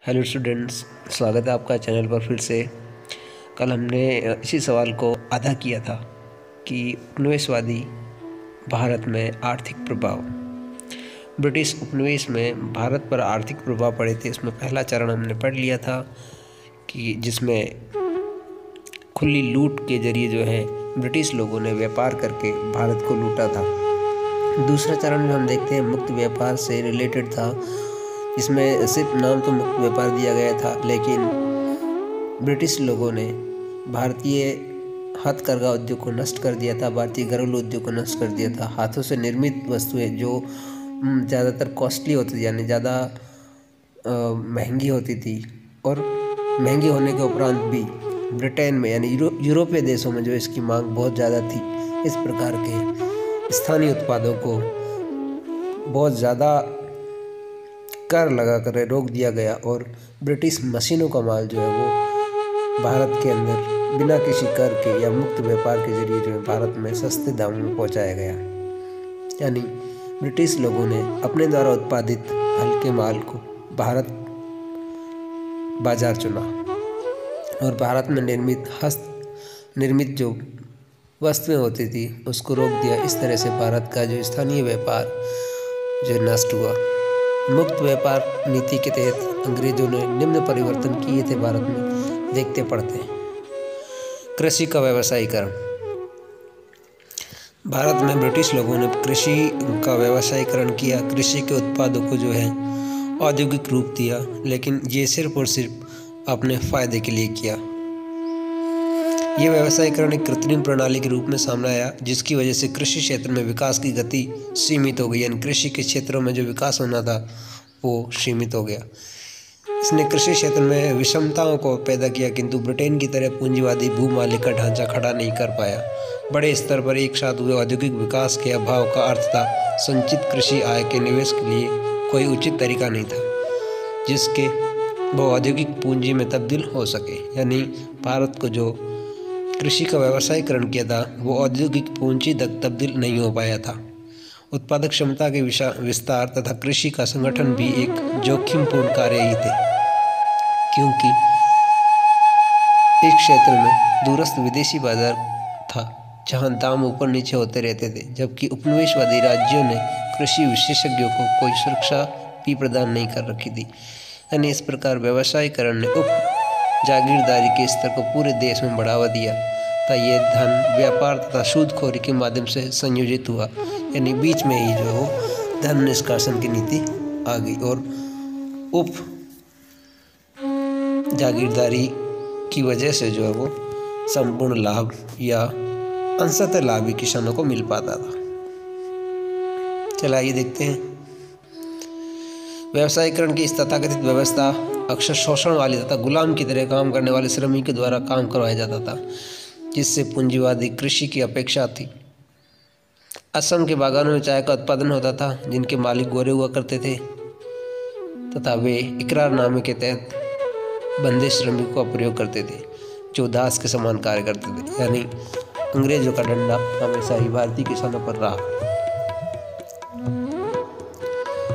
Hello students, स्वागत है आपका चैनल पर फिर से। कल हमने इसी सवाल को आधा किया था कि उपनिवेशवादी भारत में आर्थिक प्रभाव। ब्रिटिश उपनिवेश में भारत पर आर्थिक प्रभाव पड़े थे। उसमें पहला चरण हमने पढ़ लिया था कि जिसमें खुली लूट के जरिए जो है ब्रिटिश लोगों ने व्यापार करके भारत को लूटा था। दूसरा चरण जो हम देखते हैं मुक्त व्यापार से रिलेटेड था, इसमें सिर्फ नाम तो मुक्त व्यापार दिया गया था, लेकिन ब्रिटिश लोगों ने भारतीय हथकरघा उद्योग को नष्ट कर दिया था, भारतीय घरेलू उद्योग को नष्ट कर दिया था। हाथों से निर्मित वस्तुएं जो ज़्यादातर कॉस्टली होती थी, यानी ज़्यादा महंगी होती थी, और महंगी होने के उपरांत भी ब्रिटेन में यानी यूरोपीय देशों में जो इसकी मांग बहुत ज़्यादा थी, इस प्रकार के स्थानीय उत्पादों को बहुत ज़्यादा कर लगा कर रोक दिया गया और ब्रिटिश मशीनों का माल जो है वो भारत के अंदर बिना किसी कर के या मुक्त व्यापार के जरिए जो है भारत में सस्ते दामों में पहुंचाया गया। यानी ब्रिटिश लोगों ने अपने द्वारा उत्पादित हल्के माल को भारत बाजार चुना और भारत में निर्मित जो वस्तुएं होती थी उसको रोक दिया। इस तरह से भारत का जो स्थानीय व्यापार जो नष्ट हुआ। मुक्त व्यापार नीति के तहत अंग्रेजों ने निम्न परिवर्तन किए थे भारत में, देखते पढ़ते हैं। कृषि का व्यवसायीकरण। भारत में ब्रिटिश लोगों ने कृषि का व्यवसायीकरण किया, कृषि के उत्पादों को जो है औद्योगिक रूप दिया, लेकिन ये सिर्फ और सिर्फ अपने फायदे के लिए किया। ये व्यवसायीकरण एक कृत्रिम प्रणाली के रूप में सामने आया, जिसकी वजह से कृषि क्षेत्र में विकास की गति सीमित हो गई। यानी कृषि के क्षेत्रों में जो विकास होना था वो सीमित हो गया। इसने कृषि क्षेत्र में विषमताओं को पैदा किया, किंतु ब्रिटेन की तरह पूंजीवादी भूमालिक का ढांचा खड़ा नहीं कर पाया। बड़े स्तर पर एक साथ हुए औद्योगिक विकास के अभाव का अर्थ था संचित कृषि आय के निवेश के लिए कोई उचित तरीका नहीं था जिसके वो औद्योगिक पूंजी में तब्दील हो सके। यानी भारत को जो कृषि का व्यवसायीकरण किया था वो औद्योगिक पूंजी तक तब्दील नहीं हो पाया था। उत्पादक क्षमता के विस्तार तथा कृषि का संगठन भी एक जोखिमपूर्ण कार्य ही थे, क्योंकि इस क्षेत्र में दूरस्थ विदेशी बाजार था जहां दाम ऊपर नीचे होते रहते थे, जबकि उपनिवेशवादी राज्यों ने कृषि विशेषज्ञों को कोई सुरक्षा भी प्रदान नहीं कर रखी थी। यानी इस प्रकार व्यवसायीकरण ने जागीरदारी के स्तर को पूरे देश में बढ़ावा दिया तथा ये धन व्यापार तथा सूदखोरी के माध्यम से संयोजित हुआ। यानी बीच में ही जो है वो धन निष्कासन की नीति आ गई और उप जागीरदारी की वजह से जो है वो संपूर्ण लाभ या अंशतः लाभ ही किसानों को मिल पाता था। चलिए देखते हैं। व्यवसायीकरण की इस तथाकथित व्यवस्था अक्सर शोषण वाली तथा गुलाम की तरह काम करने वाले श्रमिक के द्वारा काम करवाया जाता था, जिससे पूंजीवादी कृषि की अपेक्षा थी। असम के बागानों में चाय का उत्पादन होता था, जिनके मालिक गोरे हुआ करते थे तथा वे इकरारनामे के तहत बंधे श्रमिकों का प्रयोग करते थे जो दास के समान कार्य करते थे। यानी अंग्रेजों का डंडा हमेशा ही भारतीय किसानों पर रहा।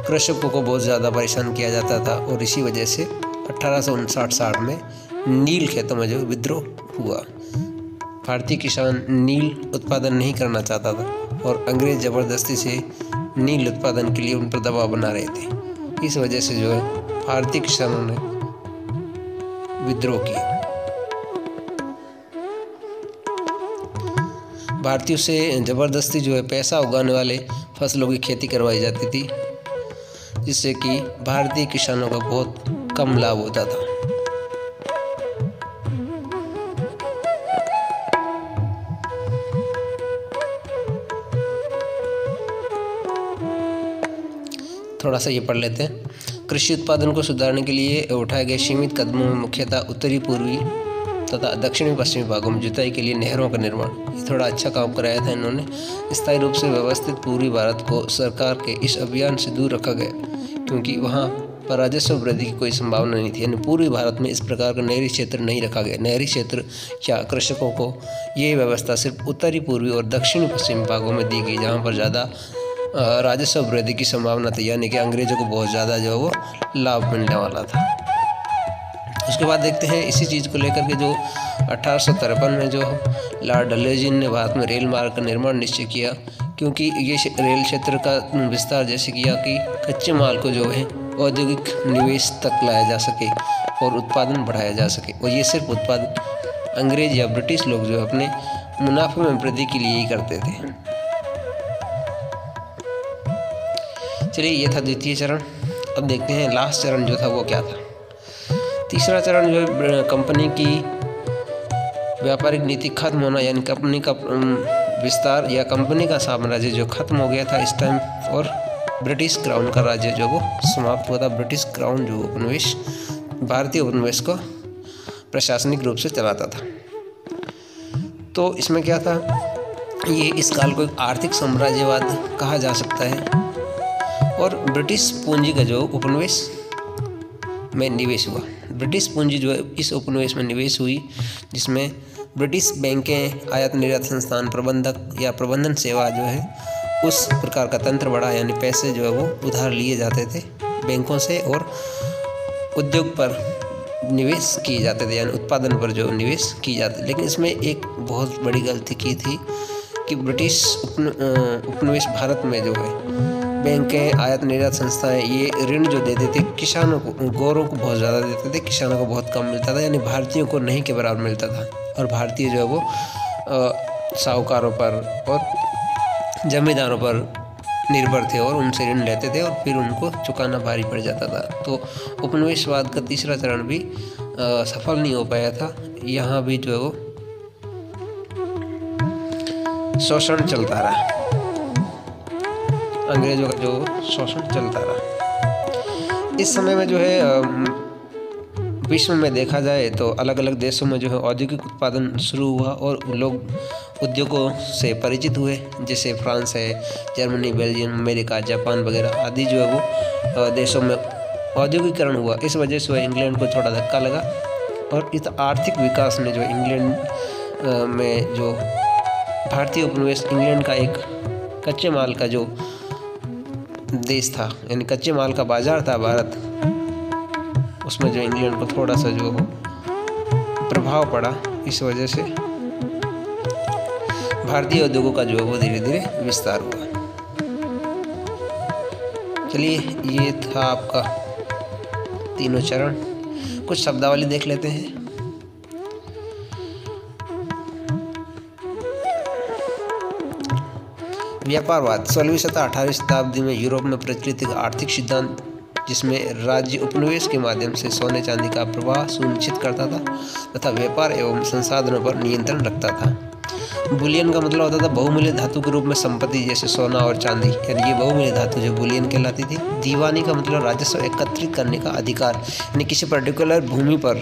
कृषकों को बहुत ज़्यादा परेशान किया जाता था और इसी वजह से 1859 में नील खेतों में जो विद्रोह हुआ। भारतीय किसान नील उत्पादन नहीं करना चाहता था और अंग्रेज ज़बरदस्ती से नील उत्पादन के लिए उन पर दबाव बना रहे थे। इस वजह से जो है भारतीय किसानों ने विद्रोह किया। भारतीयों से ज़बरदस्ती जो है पैसा उगाने वाले फसलों की खेती करवाई जाती थी, जिससे कि भारतीय किसानों का बहुत कम लाभ होता था। थोड़ा सा ये पढ़ लेते हैं। कृषि उत्पादन को सुधारने के लिए उठाए गए सीमित कदमों में मुख्यतः उत्तरी पूर्वी तथा दक्षिणी पश्चिमी भागों में जुताई के लिए नहरों का निर्माण, ये थोड़ा अच्छा काम कराया था इन्होंने। स्थायी रूप से व्यवस्थित पूर्वी भारत को सरकार के इस अभियान से दूर रखा गया, क्योंकि वहाँ पर राजस्व वृद्धि की कोई संभावना नहीं थी। यानी पूर्वी भारत में इस प्रकार का नहरी क्षेत्र नहीं रखा गया। नहरी क्षेत्र या कृषकों को ये व्यवस्था सिर्फ उत्तरी पूर्वी और दक्षिणी पश्चिमी भागों में दी गई, जहाँ पर ज़्यादा राजस्व वृद्धि की संभावना थी, यानी कि अंग्रेजों को बहुत ज़्यादा जो है वो लाभ मिलने वाला था। उसके बाद देखते हैं इसी चीज़ को लेकर के जो 1853 में जो लॉर्ड डलहौजी ने भारत में रेल मार्ग का निर्माण निश्चय किया, क्योंकि ये रेल क्षेत्र का विस्तार जैसे किया कि कच्चे माल को जो है औद्योगिक निवेश तक लाया जा सके और उत्पादन बढ़ाया जा सके। और ये सिर्फ उत्पादन अंग्रेज या ब्रिटिश लोग जो अपने मुनाफे में वृद्धि के लिए ही करते थे। चलिए, ये था द्वितीय चरण। अब देखते हैं लास्ट चरण जो था वो क्या था। तीसरा चरण जो है कंपनी की व्यापारिक नीति खत्म होना, यानी कंपनी का विस्तार या कंपनी का साम्राज्य जो खत्म हो गया था इस टाइम, और ब्रिटिश क्राउन का राज्य जो वो समाप्त हुआ था। ब्रिटिश क्राउन जो उपनिवेश भारतीय उपनिवेश को प्रशासनिक रूप से चलाता था। तो इसमें क्या था, ये इस काल को एक आर्थिक साम्राज्यवाद कहा जा सकता है। और ब्रिटिश पूंजी का जो उपनिवेश में निवेश हुआ, ब्रिटिश पूंजी जो है इस उपनिवेश में निवेश हुई, जिसमें ब्रिटिश बैंकें, आयात निर्यात संस्थान, प्रबंधक या प्रबंधन सेवा जो है उस प्रकार का तंत्र बढ़ा, यानी पैसे जो है वो उधार लिए जाते थे बैंकों से और उद्योग पर निवेश किए जाते थे, यानी उत्पादन पर जो निवेश किए जाते। लेकिन इसमें एक बहुत बड़ी गलती की थी कि ब्रिटिश उपनिवेश भारत में जो है बैंकें, आयात निर्यात संस्थाएं ये ऋण जो देते थे किसानों को, गौरों को बहुत ज़्यादा देते थे, किसानों को बहुत कम मिलता था, यानी भारतीयों को नहीं के बराबर मिलता था। और भारतीय जो है वो साहूकारों पर और जमींदारों पर निर्भर थे और उनसे ऋण लेते थे और फिर उनको चुकाना भारी पड़ जाता था। तो उपनिवेशवाद का तीसरा चरण भी सफल नहीं हो पाया था। यहाँ भी जो है वो शोषण चलता रहा, अंग्रेजों का जो शोषण चलता रहा। इस समय में जो है विश्व में देखा जाए तो अलग अलग देशों में जो है औद्योगिक उत्पादन शुरू हुआ और लोग उद्योगों से परिचित हुए, जैसे फ्रांस है, जर्मनी, बेल्जियम, अमेरिका, जापान वगैरह आदि जो है वो देशों में औद्योगिकरण हुआ। इस वजह से इंग्लैंड को थोड़ा धक्का लगा और इस आर्थिक विकास ने जो इंग्लैंड में जो भारतीय उपनिवेश इंग्लैंड का एक कच्चे माल का जो देश था, यानी कच्चे माल का बाजार था भारत, उसमें जो इंग्लैंड को थोड़ा सा जो प्रभाव पड़ा। इस वजह से भारतीय उद्योगों का जो है वो धीरे धीरे विस्तार हुआ। चलिए, ये था आपका तीनों चरण। कुछ शब्दावली देख लेते हैं। व्यापारवाद 16वीं शताब्दी 18वीं शताब्दी में यूरोप में प्रचलित एक आर्थिक सिद्धांत, जिसमें राज्य उपनिवेश के माध्यम से सोने चांदी का प्रवाह सुनिश्चित करता था तथा व्यापार एवं संसाधनों पर नियंत्रण रखता था। बुलियन का मतलब होता था बहुमूल्य धातु के रूप में संपत्ति, जैसे सोना और चांदी, यानी ये बहुमूल्य धातु जो बुलियन कहलाती थी। दीवानी का मतलब राजस्व एकत्रित करने का अधिकार, यानी किसी पर्टिकुलर भूमि पर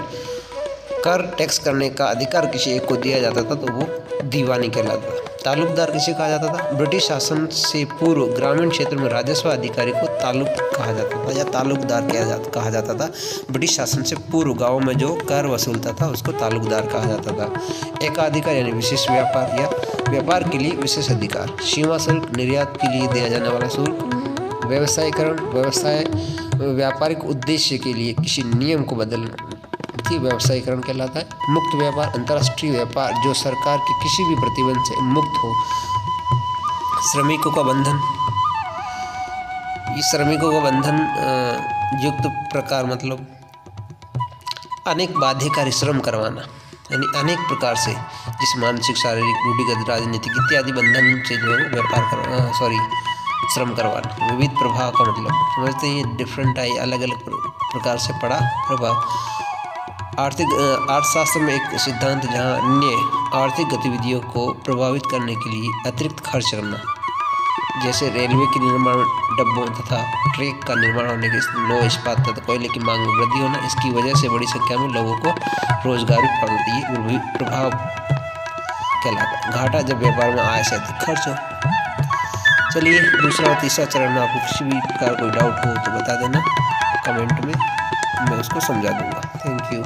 कर टैक्स करने का अधिकार किसी एक को दिया जाता था तो वो दीवानी कहलाता था। तालुकदार किसे कहा जाता था? ब्रिटिश शासन से पूर्व ग्रामीण क्षेत्र में राजस्व अधिकारी को तालुक कहा जाता था या तालुकदार कहा जाता था। ब्रिटिश शासन से पूर्व गाँव में जो कर वसूलता था उसको तालुकदार कहा जाता था। एकाधिकार यानी विशेष व्यापार या व्यापार के लिए विशेष अधिकार। सीमा शुल्क निर्यात के लिए दिया जाने वाला शुल्क। व्यवसायीकरण व्यवसाय व्यापारिक उद्देश्य के लिए किसी नियम को बदलना व्यवसायीकरण कहलाता है। मुक्त व्यापार अंतर्राष्ट्रीय व्यापार जो सरकार के किसी भी प्रतिबंध से मुक्त हो। श्रमिकों का बंधन, इस श्रमिकों का बंधन युक्त प्रकार मतलब अनेक बाध्यकारी श्रम करवाना, यानी अनेक प्रकार से जिस मानसिक, शारीरिक, रूढ़िगत, राजनीतिक इत्यादि बंधन से जो है श्रम करवाना। विविध प्रभाव का मतलब समझते हैं, डिफरेंट आई अलग अलग प्रकार से पड़ा प्रभाव। अर्थशास्त्र में एक सिद्धांत जहां अन्य आर्थिक गतिविधियों को प्रभावित करने के लिए अतिरिक्त खर्च करना, जैसे रेलवे के निर्माण, डब्बों तथा ट्रैक का निर्माण होने के लो इस्पात तथा कोयले की मांग में वृद्धि होना। इसकी वजह से बड़ी संख्या में लोगों को रोजगार प्राप्त, ये प्रभाव कहलाता। घाटा जब व्यापार में आय से अधिक खर्च हो। चलिए, दूसरा और तीसरा चरण में आपको किसी भी प्रकार कोई डाउट हो तो बता देना कमेंट में, मैं उसको समझा दूंगा। Thank you.